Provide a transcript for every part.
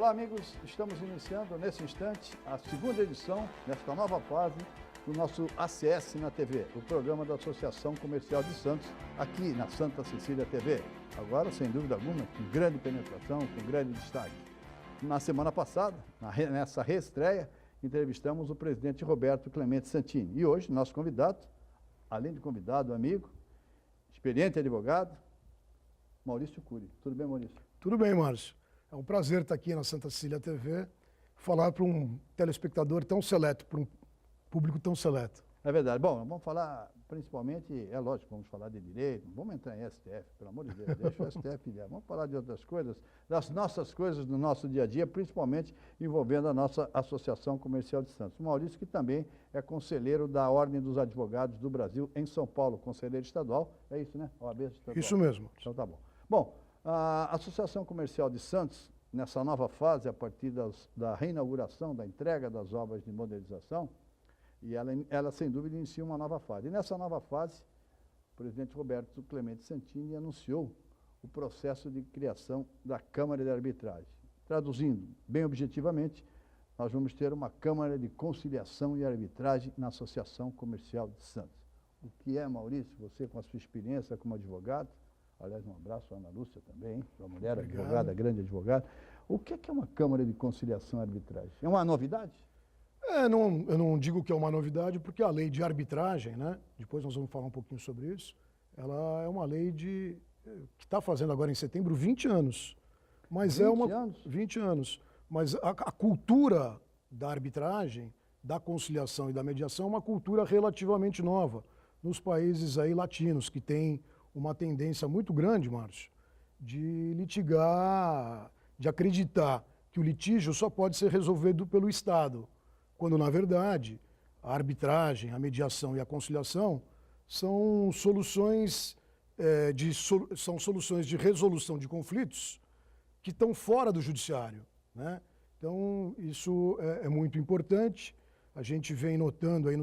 Olá, amigos. Estamos iniciando nesse instante a segunda edição, nesta nova fase, do nosso ACS na TV, o programa da Associação Comercial de Santos, aqui na Santa Cecília TV. Agora, sem dúvida alguma, com grande penetração, com grande destaque. Na semana passada, nessa reestreia, entrevistamos o presidente Roberto Clemente Santini. E hoje, nosso convidado, além de convidado, amigo, experiente advogado, Maurício Cury. Tudo bem, Maurício? Tudo bem, Márcio. É um prazer estar aqui na Santa Cecília TV, falar para um telespectador tão seleto, para um público tão seleto. É verdade. Bom, vamos falar principalmente, é lógico, vamos falar de direito, vamos entrar em STF, pelo amor de Deus, deixa o STF ir. Vamos falar de outras coisas, das nossas coisas do nosso dia a dia, principalmente envolvendo a nossa Associação Comercial de Santos. O Maurício, que também é conselheiro da Ordem dos Advogados do Brasil em São Paulo, conselheiro estadual, é isso, né? OAB estadual. Isso mesmo. Então tá bom. Bom, a Associação Comercial de Santos, nessa nova fase, a partir da reinauguração, da entrega das obras de modernização, e ela, sem dúvida, inicia uma nova fase. E nessa nova fase, o presidente Roberto Clemente Santini anunciou o processo de criação da Câmara de Arbitragem. Traduzindo bem objetivamente, nós vamos ter uma Câmara de Conciliação e Arbitragem na Associação Comercial de Santos. O que é, Maurício, você com a sua experiência como advogado, aliás, um abraço à Ana Lúcia também, uma mulher advogada, grande advogada. O que é uma Câmara de Conciliação e Arbitragem? É uma novidade? Eu não digo que é uma novidade, porque a lei de arbitragem, né? Depois nós vamos falar um pouquinho sobre isso, ela é uma lei que está fazendo agora em setembro 20 anos. Mas 20 anos? 20 anos. Mas a cultura da arbitragem, da conciliação e da mediação é uma cultura relativamente nova nos países aí latinos, que tem uma tendência muito grande, Márcio, de litigar, de acreditar que o litígio só pode ser resolvido pelo Estado, quando, na verdade, a arbitragem, a mediação e a conciliação são soluções de resolução de conflitos que estão fora do judiciário, né? Então, isso é muito importante. A gente vem notando aí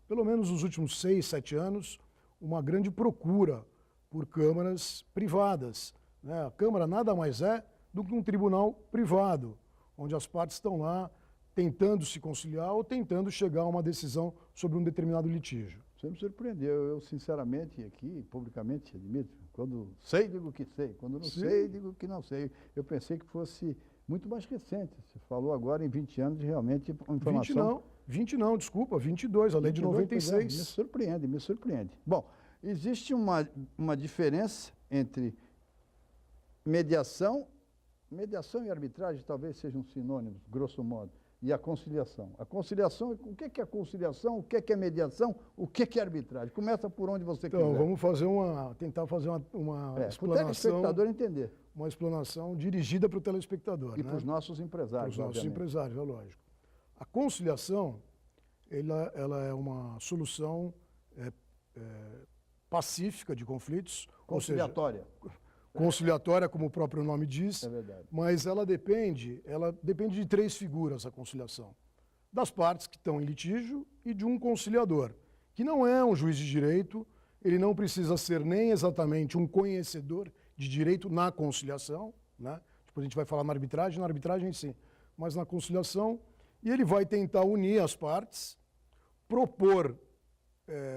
pelo menos nos últimos 6, 7 anos, uma grande procura por câmaras privadas, né? A Câmara nada mais é do que um tribunal privado, onde as partes estão lá tentando se conciliar ou tentando chegar a uma decisão sobre um determinado litígio. Você me surpreendeu. Eu, sinceramente, aqui, publicamente, admito, quando sei, digo que sei. Quando não sei, digo que não sei. Eu pensei que fosse muito mais recente. Você falou agora em 20 anos de realmente informação... 20 não, desculpa, 22, a lei de 96. Me surpreende. Bom, existe uma diferença entre mediação e arbitragem, talvez sejam sinônimos, grosso modo, e a conciliação. A conciliação, o que é a conciliação, o que é mediação, o que é arbitragem? Começa por onde você quiser. Então, vamos tentar fazer uma explanação. Para o telespectador entender. Uma explanação dirigida para o telespectador. E para os nossos empresários, para os nossos empresários, é lógico. A conciliação, ela é uma solução pacífica de conflitos. Conciliatória. Ou seja, conciliatória, como o próprio nome diz. É verdade. Mas ela depende de 3 figuras, a conciliação. Das partes que estão em litígio e de um conciliador, que não é um juiz de direito, ele não precisa ser nem exatamente um conhecedor de direito na conciliação, né? Depois a gente vai falar na arbitragem sim, mas na conciliação, e ele vai tentar unir as partes, propor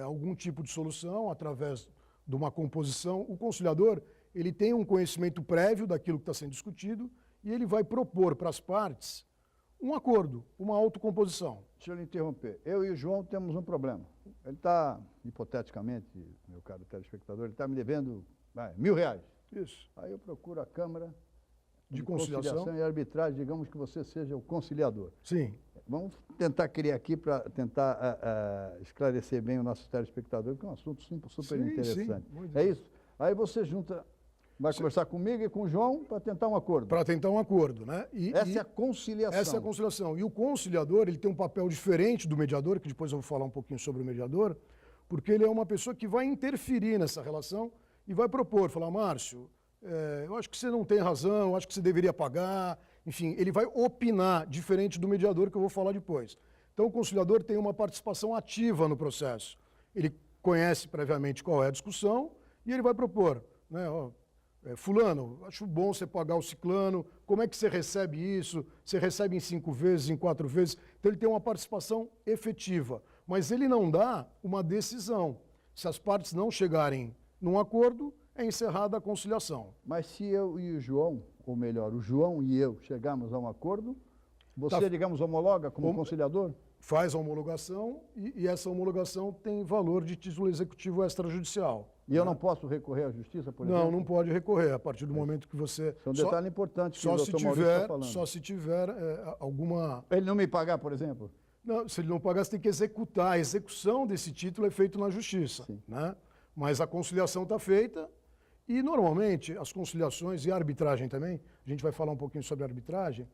algum tipo de solução através de uma composição. O conciliador, ele tem um conhecimento prévio daquilo que está sendo discutido e ele vai propor para as partes um acordo, uma autocomposição. Deixa eu lhe interromper. Eu e o João temos um problema. Ele está, hipoteticamente, meu caro telespectador, ele está me devendo R$1.000. Isso. Aí eu procuro a Câmara de conciliação e arbitragem, digamos que você seja o conciliador. Sim. Vamos tentar criar aqui para tentar esclarecer bem o nosso telespectador, que é um assunto super interessante. Sim, é isso? Aí você vai conversar comigo e com o João para tentar um acordo. Para tentar um acordo, né? Essa é a conciliação. Essa é a conciliação. E o conciliador, ele tem um papel diferente do mediador, que depois eu vou falar um pouquinho sobre o mediador, porque ele é uma pessoa que vai interferir nessa relação e vai propor, falar, Márcio, eu acho que você não tem razão, eu acho que você deveria pagar, enfim, ele vai opinar, diferente do mediador, que eu vou falar depois. Então, o conciliador tem uma participação ativa no processo. Ele conhece previamente qual é a discussão e ele vai propor, né, fulano, acho bom você pagar o ciclano, como é que você recebe isso? Você recebe em 5 vezes, em 4 vezes? Então ele tem uma participação efetiva, mas ele não dá uma decisão. Se as partes não chegarem num acordo, é encerrada a conciliação. Mas se eu e o João, ou melhor, o João e eu chegarmos a um acordo, você, digamos, homologa como conciliador? Faz a homologação e essa homologação tem valor de título executivo extrajudicial. E eu não posso recorrer à justiça, por exemplo? Não pode recorrer a partir do momento que você... É um detalhe importante que o doutor Maurício está falando. Só se tiver alguma... Ele não me pagar, por exemplo? Não, se ele não pagar, você tem que executar. A execução desse título é feita na justiça. Né? Mas a conciliação está feita e, normalmente, as conciliações e a arbitragem também, a gente vai falar um pouquinho sobre a arbitragem,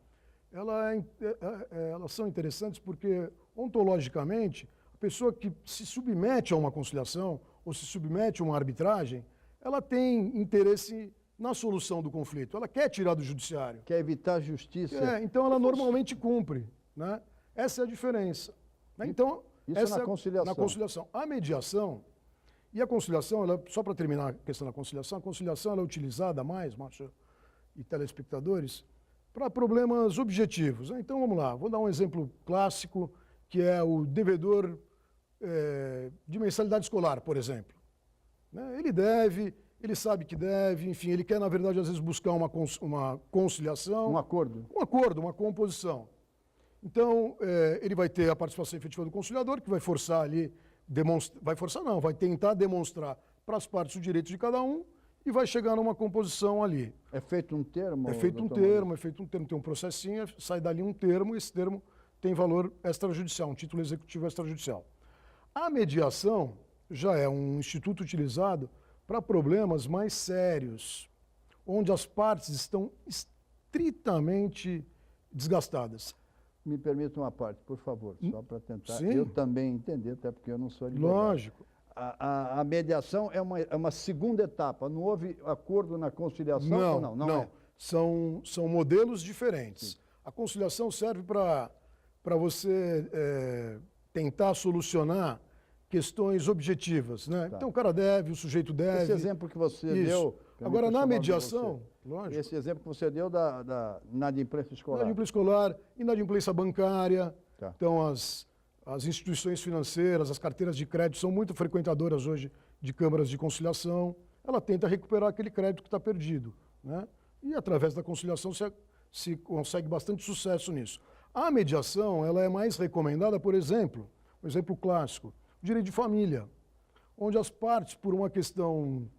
elas são interessantes porque, ontologicamente, a pessoa que se submete a uma conciliação ou se submete a uma arbitragem, ela tem interesse na solução do conflito. Ela quer tirar do judiciário. Quer evitar a justiça. Então, ela normalmente cumpre. Né? Essa é a diferença. Né? Então, isso na conciliação. Na conciliação. A mediação, e a conciliação, só para terminar a questão da conciliação, a conciliação ela é utilizada mais, Márcio e telespectadores, para problemas objetivos. Então, vamos lá. Vou dar um exemplo clássico, que é o devedor de mensalidade escolar, por exemplo. Né? Ele deve, ele sabe que deve, enfim, ele quer, na verdade, às vezes buscar uma conciliação. Um acordo. Um acordo, uma composição. Então, ele vai ter a participação efetiva do conciliador, que vai forçar ali, vai tentar demonstrar para as partes o direito de cada um e vai chegar numa composição ali. É feito um termo? É feito um termo, tem um processinho, sai dali um termo, e esse termo tem valor extrajudicial, um título executivo extrajudicial. A mediação já é um instituto utilizado para problemas mais sérios, onde as partes estão estritamente desgastadas. Me permita uma parte, por favor, só para tentar Sim. eu também entender, até porque eu não sou advogado. Lógico. A mediação é uma segunda etapa, não houve acordo na conciliação? Não. É. São modelos diferentes. Sim. A conciliação serve para você tentar solucionar questões objetivas. Né? Tá. Então o cara deve, o sujeito deve. Esse exemplo que você deu... Agora, na mediação, lógico. Esse exemplo que você deu da inadimplência escolar. Inadimplência escolar, inadimplência bancária. Tá. Então, as instituições financeiras, as carteiras de crédito são muito frequentadoras hoje de câmaras de conciliação. Ela tenta recuperar aquele crédito que está perdido. Né? E, através da conciliação, se consegue bastante sucesso nisso. A mediação ela é mais recomendada, por exemplo, um exemplo clássico, o direito de família, onde as partes, por uma questão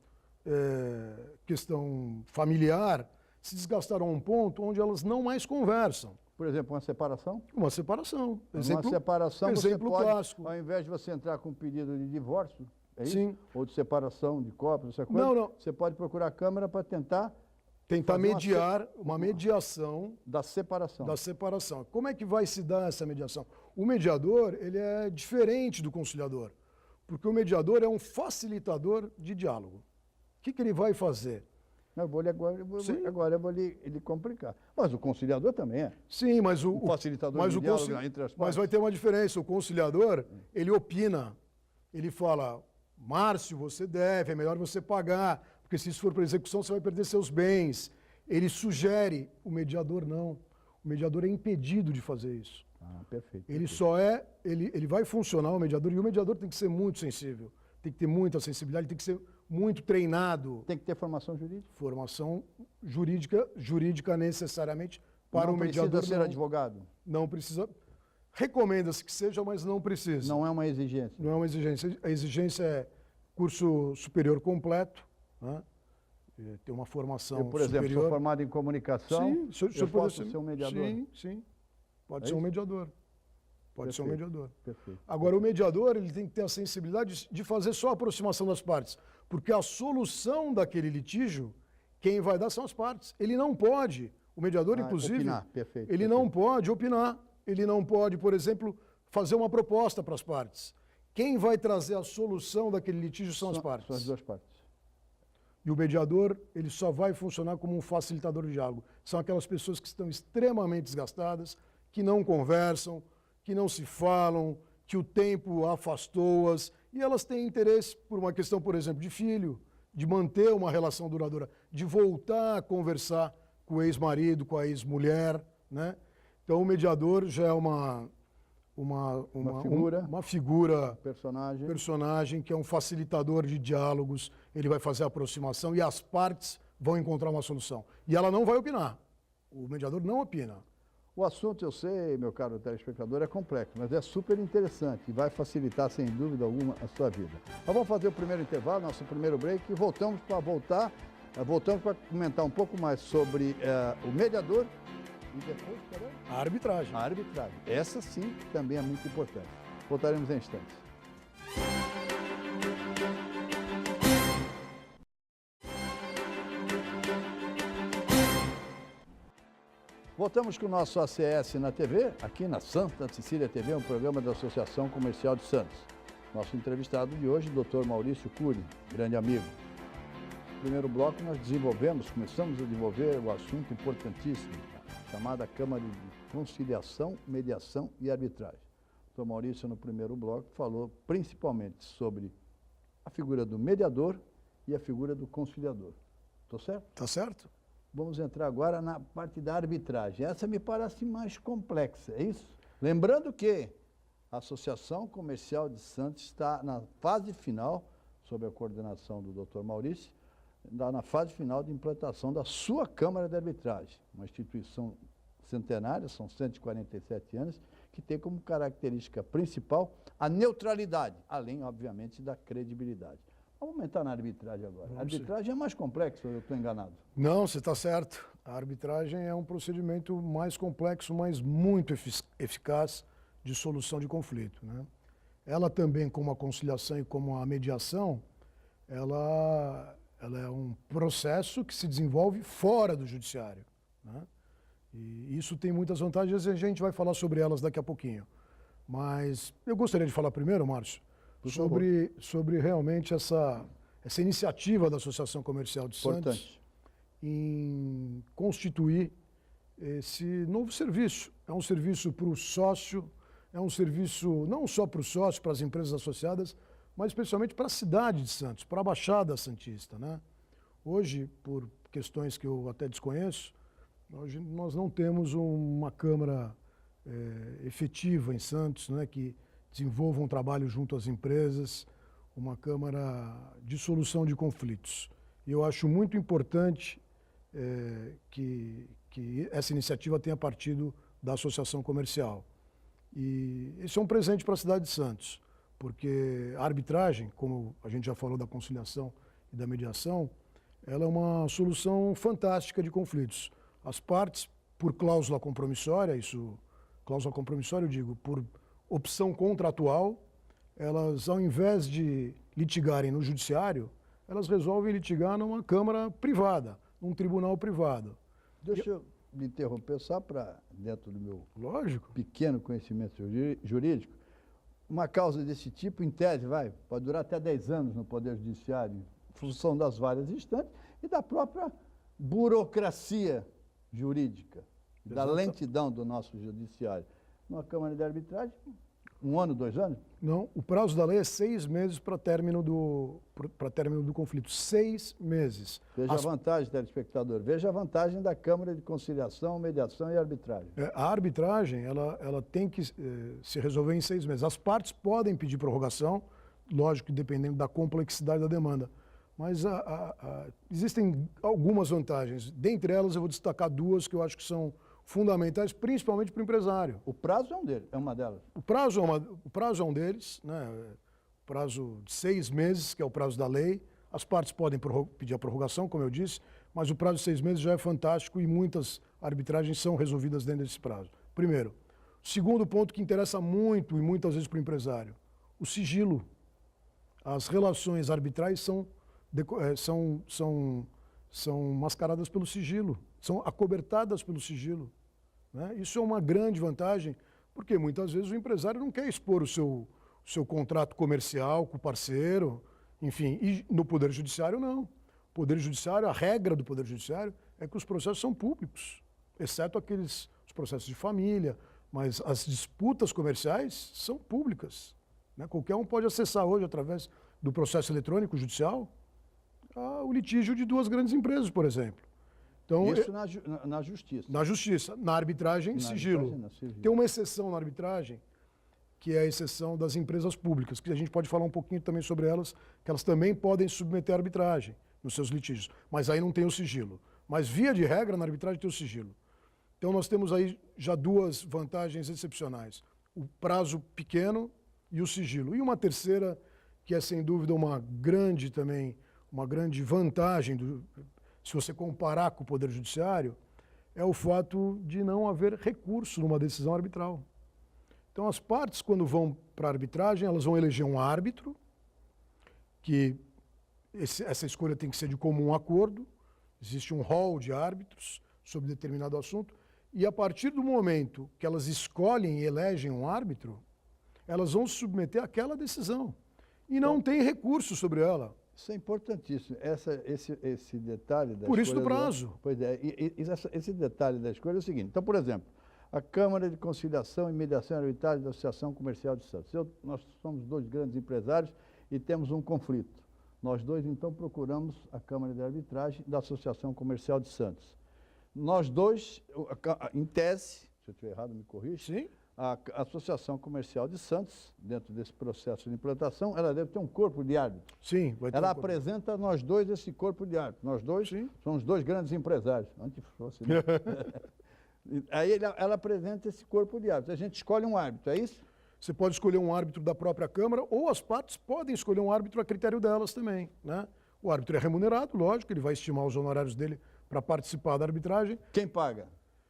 familiar, se desgastaram a um ponto onde elas não mais conversam. Por exemplo, uma separação? Uma separação. Uma separação, exemplo você pode, clássico. Ao invés de você entrar com um pedido de divórcio, é isso? Sim. Ou de separação de cópias, essa coisa, não. Você pode procurar a Câmara para tentar mediar, uma mediação da separação. Como é que vai se dar essa mediação? O mediador, ele é diferente do conciliador, porque o mediador é um facilitador de diálogo. O que ele vai fazer? Eu vou lhe complicar. Mas o conciliador também é. Sim, mas o facilitador de diálogo entre as partes. Mas vai ter uma diferença. O conciliador, ele opina. Ele fala, Márcio, você deve, é melhor você pagar, porque se isso for para execução, você vai perder seus bens. Ele sugere, o mediador não. O mediador é impedido de fazer isso. Perfeito. Ele vai funcionar, o mediador, e o mediador tem que ser muito sensível. Tem que ter muita sensibilidade, tem que ser muito treinado. Tem que ter formação jurídica? Formação jurídica necessariamente para o mediador. Não precisa ser advogado? Não precisa. Recomenda-se que seja, mas não precisa. Não é uma exigência? Não é uma exigência. A exigência é curso superior completo, né? Ter uma formação superior. Eu, por exemplo, sou formado em comunicação, eu posso ser um mediador? Sim. Pode ser um mediador. Pode ser um mediador. Perfeito. Agora, o mediador ele tem que ter a sensibilidade de fazer só a aproximação das partes, porque a solução daquele litígio, quem vai dar são as partes. Ele não pode, o mediador, inclusive, opinar. Perfeito. Ele não pode opinar, ele não pode, por exemplo, fazer uma proposta para as partes. Quem vai trazer a solução daquele litígio são as partes. São as duas partes. E o mediador, ele só vai funcionar como um facilitador de diálogo. São aquelas pessoas que estão extremamente desgastadas, que não conversam, que não se falam, que o tempo afastou-as, e elas têm interesse por uma questão, por exemplo, de filho, de manter uma relação duradoura, de voltar a conversar com o ex-marido, com a ex-mulher, né? Então, o mediador já é uma figura, personagem que é um facilitador de diálogos, ele vai fazer a aproximação e as partes vão encontrar uma solução. E ela não vai opinar. O mediador não opina. O assunto, eu sei, meu caro telespectador, é complexo, mas é super interessante e vai facilitar, sem dúvida alguma, a sua vida. Nós vamos fazer o primeiro intervalo, nosso primeiro break, e voltamos para comentar um pouco mais sobre o mediador e depois, a arbitragem. A arbitragem. Essa sim também é muito importante. Voltaremos em instantes. Voltamos com o nosso ACS na TV, aqui na Santa Cecília TV, um programa da Associação Comercial de Santos. Nosso entrevistado de hoje, Dr. Maurício Cury, grande amigo. No primeiro bloco nós começamos a desenvolver o assunto importantíssimo, chamada Câmara de Conciliação, Mediação e Arbitragem. O Dr. Maurício, no primeiro bloco, falou principalmente sobre a figura do mediador e a figura do conciliador. Estou certo? Está certo. Vamos entrar agora na parte da arbitragem. Essa me parece mais complexa, é isso? Lembrando que a Associação Comercial de Santos está na fase final, sob a coordenação do Dr. Maurício, está na fase final de implantação da sua Câmara de Arbitragem, uma instituição centenária, são 147 anos, que tem como característica principal a neutralidade, além, obviamente, da credibilidade. Vamos entrar na arbitragem agora. A arbitragem é mais complexa, eu estou enganado? Não, você está certo. A arbitragem é um procedimento mais complexo, mas muito eficaz de solução de conflito, né? Ela também, como a conciliação e como a mediação, ela é um processo que se desenvolve fora do judiciário, né? E isso tem muitas vantagens e a gente vai falar sobre elas daqui a pouquinho. Mas eu gostaria de falar primeiro, Márcio, sobre realmente essa iniciativa da Associação Comercial de Santos em constituir esse novo serviço. É um serviço para o sócio, é um serviço não só para o sócio, para as empresas associadas, mas especialmente para a cidade de Santos, para a Baixada Santista, né? Hoje, por questões que eu até desconheço, hoje nós não temos uma Câmara efetiva em Santos, né, que desenvolva um trabalho junto às empresas, uma Câmara de solução de conflitos. E eu acho muito importante que essa iniciativa tenha partido da Associação Comercial. E esse é um presente para a cidade de Santos, porque a arbitragem, como a gente já falou da conciliação e da mediação, ela é uma solução fantástica de conflitos. As partes, por cláusula compromissória, cláusula compromissória eu digo, por opção contratual, elas, ao invés de litigarem no judiciário, elas resolvem litigar numa Câmara privada, num tribunal privado. Deixa eu me interromper só para, dentro do meu Lógico. Pequeno conhecimento jurídico, uma causa desse tipo, em tese, pode durar até 10 anos no Poder Judiciário, em função das várias instâncias e da própria burocracia jurídica, da lentidão do nosso judiciário. Numa Câmara de Arbitragem, 1 ano, 2 anos? Não, o prazo da lei é 6 meses para término do conflito. 6 meses. Veja a vantagem, telespectador, veja a vantagem da Câmara de Conciliação, Mediação e Arbitragem. A arbitragem, ela tem que se resolver em 6 meses. As partes podem pedir prorrogação, lógico que dependendo da complexidade da demanda. Mas existem algumas vantagens. Dentre elas, eu vou destacar 2 que eu acho que são fundamentais, principalmente para o empresário. O prazo é uma delas. O prazo é um deles, né? O prazo de 6 meses, que é o prazo da lei. As partes podem pedir a prorrogação, como eu disse, mas o prazo de 6 meses já é fantástico e muitas arbitragens são resolvidas dentro desse prazo. Primeiro. Segundo ponto que interessa muito e muitas vezes para o empresário, o sigilo. As relações arbitrais são mascaradas pelo sigilo, são acobertadas pelo sigilo, né? Isso é uma grande vantagem, porque muitas vezes o empresário não quer expor o seu contrato comercial com o parceiro, enfim, e no Poder Judiciário não. O Poder Judiciário, a regra do Poder Judiciário é que os processos são públicos, exceto os processos de família, mas as disputas comerciais são públicas, né? Qualquer um pode acessar hoje através do processo eletrônico judicial o litígio de duas grandes empresas, por exemplo. Então, isso na justiça. Na justiça. Na arbitragem, sigilo. Tem uma exceção na arbitragem, que é a exceção das empresas públicas, que a gente pode falar um pouquinho também sobre elas, que elas também podem submeter à arbitragem nos seus litígios, mas aí não tem o sigilo. Mas, via de regra, na arbitragem tem o sigilo. Então, nós temos aí já duas vantagens excepcionais. O prazo pequeno e o sigilo. E uma terceira, que é, sem dúvida, uma grande vantagem, se você comparar com o Poder Judiciário, é o fato de não haver recurso numa decisão arbitral. Então, as partes, quando vão para a arbitragem, elas vão eleger um árbitro, que essa escolha tem que ser de comum acordo, existe um hall de árbitros sobre determinado assunto, e a partir do momento que elas escolhem e elegem um árbitro, elas vão se submeter àquela decisão. E não tem recurso sobre ela. Isso é importantíssimo, esse detalhe da escolha. Por isso do prazo. Pois é, esse detalhe da escolha é o seguinte. Então, por exemplo, a Câmara de Conciliação e Mediação e Arbitragem da Associação Comercial de Santos. Nós somos dois grandes empresários e temos um conflito. Nós dois, então, procuramos a Câmara de Arbitragem da Associação Comercial de Santos. Nós dois, em tese, se eu estiver errado, me corrija. Sim. A Associação Comercial de Santos, dentro desse processo de implantação, ela deve ter um corpo de árbitros. Sim, vai ter ela apresenta nós dois esse corpo de árbitros. Nós dois somos dois grandes empresários. Antes fosse, né? Aí ela apresenta esse corpo de árbitros. A gente escolhe um árbitro, é isso? Você pode escolher um árbitro da própria Câmara ou as partes podem escolher um árbitro a critério delas também, né? O árbitro é remunerado, lógico, ele vai estimar os honorários dele para participar da arbitragem. Quem paga?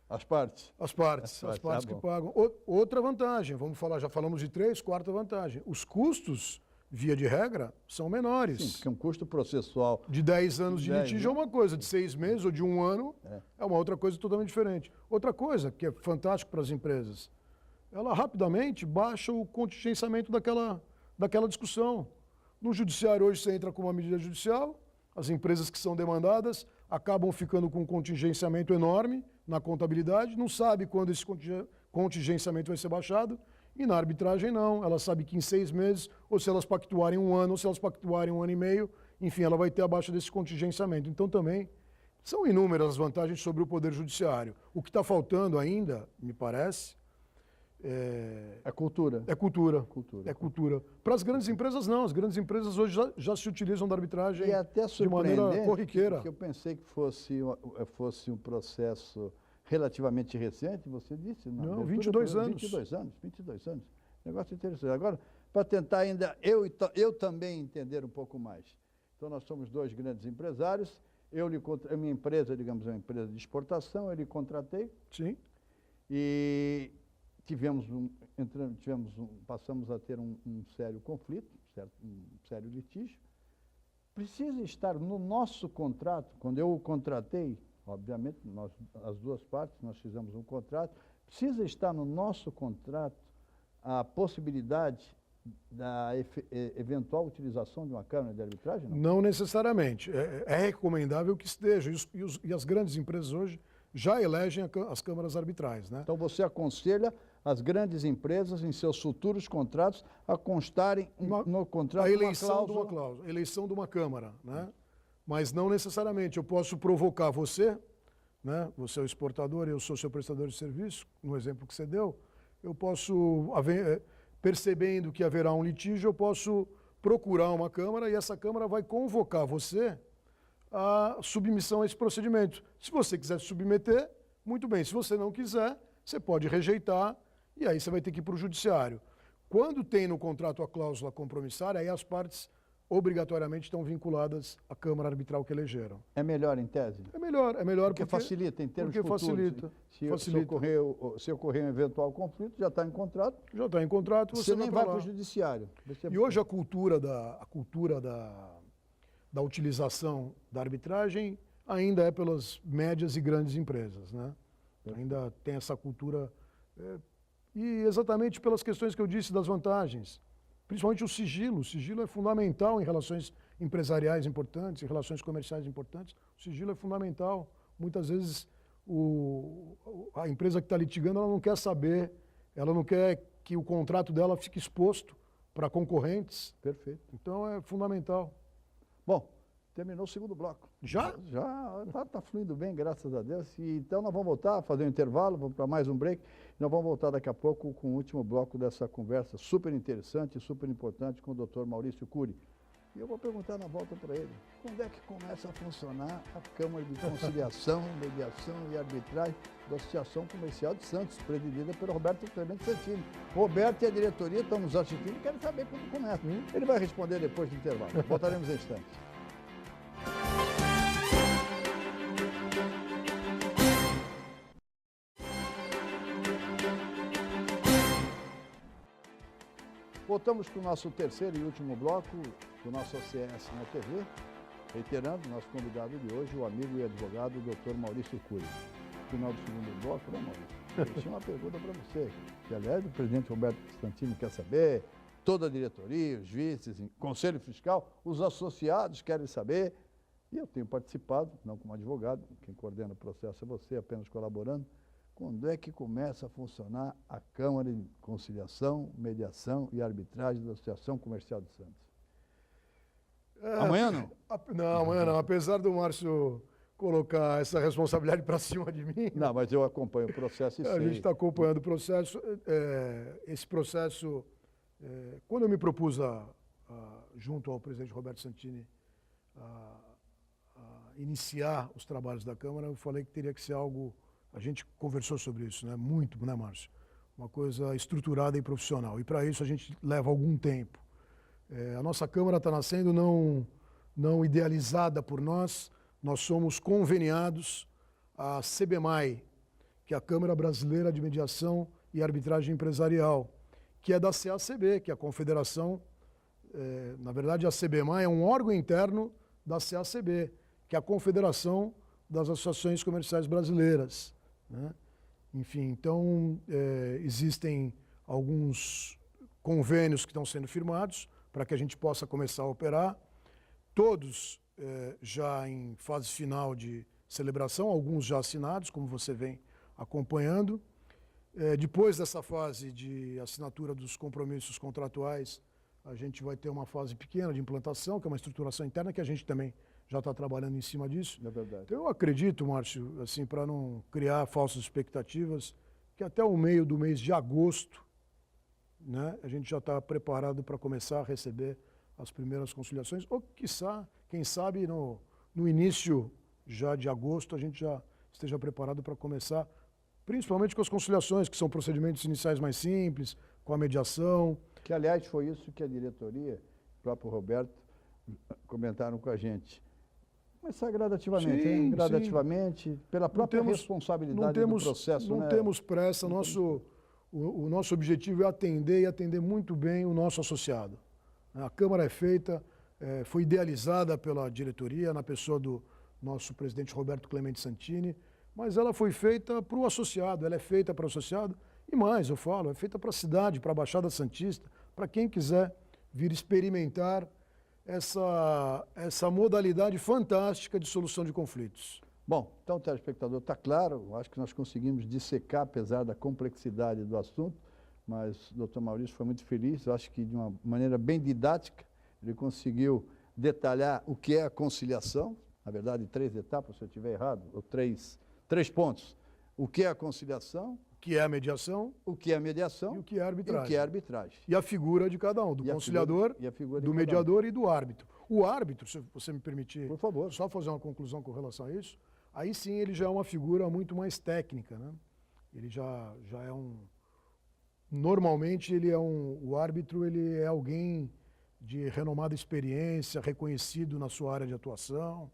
As partes? As partes que pagam. Outra vantagem, vamos falar, já falamos de 3, quarta vantagem. Os custos, via de regra, são menores. Sim, porque um custo processual... De 10 anos de litígio é uma coisa, de 6 meses ou de 1 ano é uma outra coisa totalmente diferente. Outra coisa que é fantástico para as empresas, ela rapidamente baixa o contingenciamento daquela discussão. No judiciário hoje você entra com uma medida judicial, as empresas que são demandadas acabam ficando com um contingenciamento enorme na contabilidade, não sabe quando esse contingenciamento vai ser baixado, e na arbitragem não, ela sabe que em 6 meses, ou se elas pactuarem 1 ano, ou se elas pactuarem 1 ano e meio, enfim, ela vai ter a baixa desse contingenciamento. Então também são inúmeras as vantagens sobre o Poder Judiciário. O que está faltando ainda, me parece, é cultura. É cultura. É cultura. Para as grandes empresas, não. As grandes empresas hoje já se utilizam da arbitragem de maneira corriqueira. Que eu pensei que fosse um processo relativamente recente, você disse? Não, 22 anos. 22 anos. Negócio interessante. Agora, para tentar ainda eu também entender um pouco mais. Então, nós somos dois grandes empresários. A minha empresa, digamos, é uma empresa de exportação, eu lhe contratei. Sim. E passamos a ter um sério conflito, um sério litígio. Precisa estar no nosso contrato, quando eu o contratei, obviamente, as duas partes, nós fizemos um contrato, precisa estar no nosso contrato a possibilidade da eventual utilização de uma câmara de arbitragem? Não necessariamente. É recomendável que esteja, e as grandes empresas hoje já elegem as câmaras arbitrais, né? Então você aconselha as grandes empresas, em seus futuros contratos, a constarem no contrato a eleição de uma cláusula, eleição de uma câmara, né? Mas não necessariamente. Eu posso provocar você, né? Você é o exportador, eu sou seu prestador de serviço, no exemplo que você deu, eu posso, percebendo que haverá um litígio, eu posso procurar uma câmara e essa câmara vai convocar você a submissão a esse procedimento. Se você quiser se submeter, muito bem. Se você não quiser, você pode rejeitar e aí você vai ter que ir para o judiciário. Quando tem no contrato a cláusula compromissária, aí as partes obrigatoriamente estão vinculadas à Câmara Arbitral que elegeram. É melhor em tese? É melhor porque facilita em termos futuros. Facilita. Se ocorrer um eventual conflito, já está em contrato. Já está em contrato, você nem vai para o judiciário. E hoje a cultura da utilização da arbitragem ainda é pelas médias e grandes empresas, né? Ainda tem essa cultura, e exatamente pelas questões que eu disse das vantagens, principalmente o sigilo. O sigilo é fundamental em relações empresariais importantes, em relações comerciais importantes. O sigilo é fundamental. Muitas vezes a empresa que está litigando, ela não quer saber, ela não quer que o contrato dela fique exposto para concorrentes. Perfeito. Então é fundamental. Bom, Terminou o segundo bloco. Já? Já, tá fluindo bem, graças a Deus. E, então nós vamos voltar, fazer um intervalo, vamos para mais um break. Nós vamos voltar daqui a pouco com o último bloco dessa conversa super interessante, super importante com o Dr. Maurício Cury. E eu vou perguntar na volta para ele, quando é que começa a funcionar a Câmara de Conciliação, Mediação e Arbitragem da Associação Comercial de Santos, presidida pelo Roberto Clemente Santini. Roberto e a diretoria estão nos assistindo e querem saber quando começa. Ele vai responder depois do intervalo. Voltaremos em instantes. Voltamos com o nosso terceiro e último bloco do nosso OCS na TV, reiterando nosso convidado de hoje, o amigo e advogado Dr. Maurício Cury. No final do segundo bloco, né, Maurício? Eu tinha uma pergunta para você, que aliás o presidente Roberto Santini quer saber, toda a diretoria, os vices, o Conselho Fiscal, os associados querem saber, e eu tenho participado, não como advogado, quem coordena o processo é você, apenas colaborando. Quando é que começa a funcionar a Câmara de Conciliação, Mediação e Arbitragem da Associação Comercial de Santos? Amanhã não? Não, amanhã não. Apesar do Márcio colocar essa responsabilidade para cima de mim... Não, mas eu acompanho o processo e sei. A gente está acompanhando o processo. Esse processo, quando eu me propus, junto ao presidente Roberto Santini, a iniciar os trabalhos da Câmara, eu falei que teria que ser algo... A gente conversou sobre isso, né? Muito, né, Márcio? Uma coisa estruturada e profissional. E para isso a gente leva algum tempo. A nossa Câmara está nascendo não idealizada por nós. Nós somos conveniados à CBMAI, que é a Câmara Brasileira de Mediação e Arbitragem Empresarial, que é da CACB, que é a Confederação... na verdade, a CBMAI é um órgão interno da CACB, que é a Confederação das Associações Comerciais Brasileiras. Né? Enfim, então, existem alguns convênios que estão sendo firmados para que a gente possa começar a operar, todos já em fase final de celebração, alguns já assinados, como você vem acompanhando. Depois dessa fase de assinatura dos compromissos contratuais, a gente vai ter uma fase pequena de implantação, que é uma estruturação interna, que a gente também já está trabalhando em cima disso. É verdade. Então, eu acredito, Márcio, assim, para não criar falsas expectativas, que até o meio do mês de agosto, né, a gente já está preparado para começar a receber as primeiras conciliações, ou quiçá, quem sabe no início já de agosto a gente já esteja preparado para começar, principalmente com as conciliações, que são procedimentos iniciais mais simples, com a mediação. Que, aliás, foi isso que a diretoria, o próprio Roberto, comentaram com a gente. Começar gradativamente, sim, hein? Gradativamente, sim. Pela própria responsabilidade do processo. Não temos pressa, o nosso objetivo é atender e atender muito bem o nosso associado. A Câmara é feita, foi idealizada pela diretoria, na pessoa do nosso presidente Roberto Clemente Santini, mas ela foi feita para o associado, ela é feita para o associado, e mais, eu falo, é feita para a cidade, para a Baixada Santista, para quem quiser vir experimentar essa modalidade fantástica de solução de conflitos. Bom, então o telespectador está claro, acho que nós conseguimos dissecar, apesar da complexidade do assunto, mas o doutor Maurício foi muito feliz, eu acho que de uma maneira bem didática, ele conseguiu detalhar o que é a conciliação, na verdade 3 etapas, se eu estiver errado, ou três pontos. O que é a conciliação? O que é a mediação? O que é a mediação? E o que é a arbitragem? E o que é a arbitragem? E a figura de cada um, do conciliador, do mediador e do árbitro. O árbitro, se você me permitir, por favor, só fazer uma conclusão com relação a isso, aí sim ele já é uma figura muito mais técnica, né? Ele já é normalmente o árbitro ele é alguém de renomada experiência, reconhecido na sua área de atuação,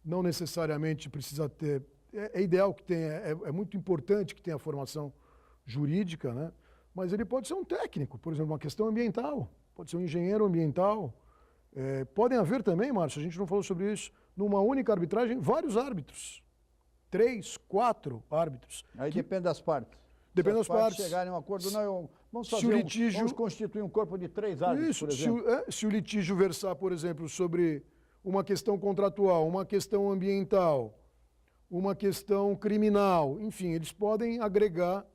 não necessariamente precisa ter... É ideal que tenha, é muito importante que tenha formação jurídica, né? Mas ele pode ser um técnico, por exemplo, uma questão ambiental, pode ser um engenheiro ambiental. Podem haver também, Márcio, a gente não falou sobre isso, numa única arbitragem, vários árbitros. 3, 4 árbitros. Aí depende das partes. Depende das partes. Se chegarem a um acordo, vamos constituir um corpo de 3 árbitros, por exemplo. Se o litígio versar, por exemplo, sobre uma questão contratual, uma questão ambiental, uma questão criminal, enfim, eles podem agregar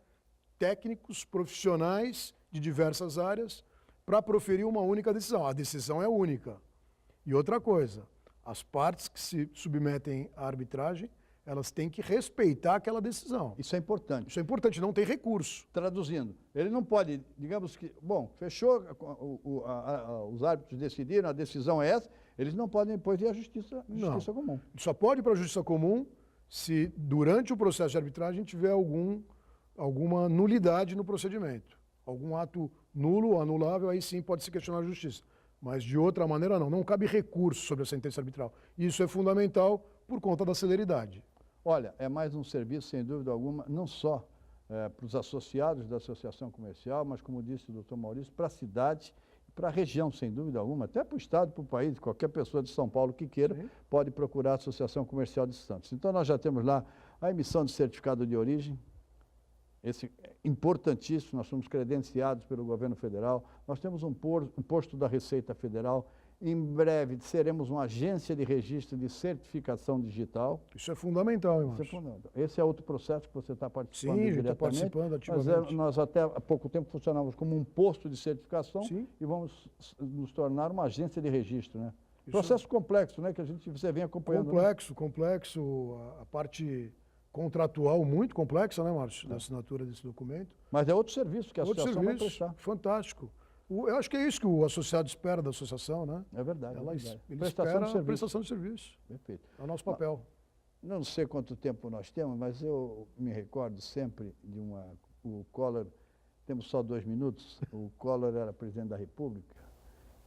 técnicos profissionais de diversas áreas para proferir uma única decisão. A decisão é única. E outra coisa, As partes que se submetem à arbitragem, elas têm que respeitar aquela decisão. Isso é importante. Isso é importante, não tem recurso. Traduzindo, ele não pode, digamos que, bom, fechou, os árbitros decidiram, a decisão é essa, eles não podem depois ir à justiça comum. Só pode ir para a justiça comum se durante o processo de arbitragem tiver alguma nulidade no procedimento. Algum ato nulo ou anulável, aí sim pode se questionar a justiça. Mas de outra maneira não cabe recurso sobre a sentença arbitral. Isso é fundamental por conta da celeridade. Olha, é mais um serviço, sem dúvida alguma, não só para os associados da Associação Comercial, mas, como disse o doutor Maurício, para a cidade, para a região, sem dúvida alguma, até para o estado, para o país, qualquer pessoa de São Paulo que queira, sim, pode procurar a Associação Comercial de Santos. Então, nós já temos lá a emissão de certificado de origem, esse é importantíssimo, nós somos credenciados pelo governo federal, nós temos um posto da Receita Federal. Em breve seremos uma agência de registro de certificação digital. Isso é fundamental, hein, Márcio? Isso é fundamental. Esse é outro processo que você está participando. Sim, diretamente. Está participando ativamente. Nós até há pouco tempo funcionávamos como um posto de certificação. Sim. E vamos nos tornar uma agência de registro, né? Processo complexo, né? Que você vem acompanhando. Complexo. A parte contratual muito complexa, né, Márcio? Da assinatura desse documento. Mas é outro serviço que a associação vai prestar. Fantástico. Eu acho que é isso que o associado espera da associação, né? É verdade. Ele espera a prestação de serviço. Perfeito. É o nosso papel. Não sei quanto tempo nós temos, mas eu me recordo sempre de o Collor, temos só 2 minutos, o Collor era presidente da República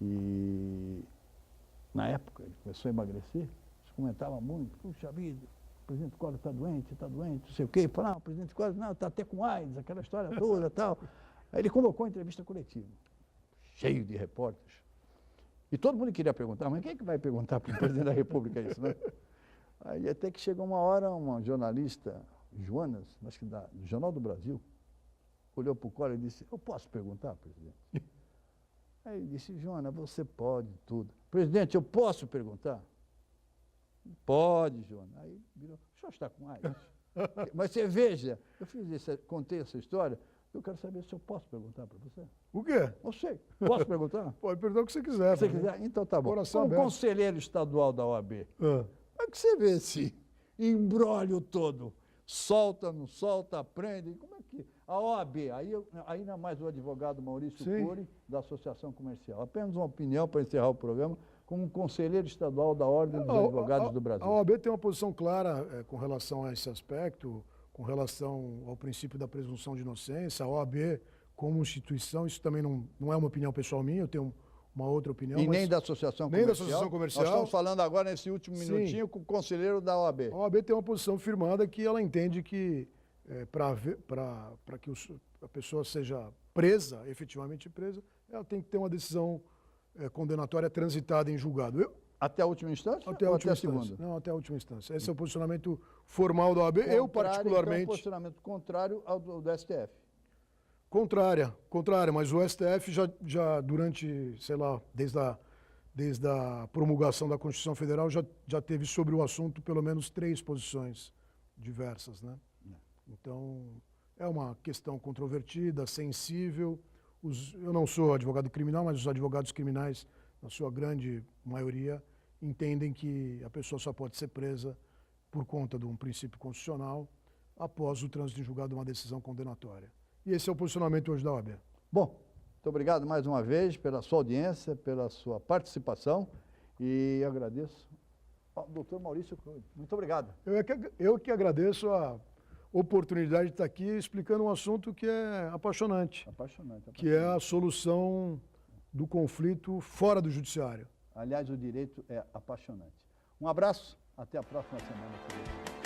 e, na época, ele começou a emagrecer, se comentava muito, puxa vida, o presidente Collor está doente, não sei o quê, falava, o presidente Collor, não, está até com AIDS, aquela história toda e tal. Aí ele colocou a entrevista coletiva, cheio de repórteres. E todo mundo queria perguntar, mas quem é que vai perguntar para o presidente da República isso, né? Aí até que chegou uma hora, uma jornalista, Joanas, acho que do Jornal do Brasil, olhou para o Collor e disse, eu posso perguntar, presidente? Aí ele disse, Joana, você pode tudo. Presidente, eu posso perguntar? Pode, Joana. Aí virou, o senhor está com AIDS? Mas você veja, contei essa história, eu quero saber se eu posso perguntar para você. O quê? Não sei. Posso perguntar? Pode perguntar o que você quiser. Se você quiser, então tá bom. Coração Como aberto. conselheiro estadual da OAB, é que você vê esse embrólio todo. Solta, não solta, aprende. Como é que... A OAB, aí não é mais o advogado Maurício Cury, da Associação Comercial. Apenas uma opinião para encerrar o programa, como conselheiro estadual da Ordem dos Advogados do Brasil. A OAB tem uma posição clara com relação a esse aspecto, com relação ao princípio da presunção de inocência. A OAB, como instituição, isso também não é uma opinião pessoal minha, eu tenho uma outra opinião. E nem da Associação Comercial. Nem da Associação Comercial. Nós estamos falando agora, nesse último minutinho, com o conselheiro da OAB. A OAB tem uma posição firmada que ela entende que, para que a pessoa seja presa, efetivamente presa, ela tem que ter uma decisão condenatória transitada em julgado. Até a última instância? Até a última instância. Não, até a última instância. Esse é o posicionamento formal da OAB. Eu, particularmente... Então, posicionamento contrário ao do STF. Contrária, mas o STF já durante, sei lá, desde a promulgação da Constituição Federal, já teve sobre o assunto pelo menos 3 posições diversas, né? Então, é uma questão controvertida, sensível. Eu não sou advogado criminal, mas os advogados criminais, na sua grande maioria, entendem que a pessoa só pode ser presa por conta de um princípio constitucional após o trânsito em julgado de uma decisão condenatória. E esse é o posicionamento hoje da OAB. Bom, muito obrigado mais uma vez pela sua audiência, pela sua participação e agradeço ao doutor Maurício Cury. Muito obrigado. Eu que agradeço a oportunidade de estar aqui explicando um assunto que é apaixonante. Que é a solução do conflito fora do judiciário. Aliás, o direito é apaixonante. Um abraço, até a próxima semana.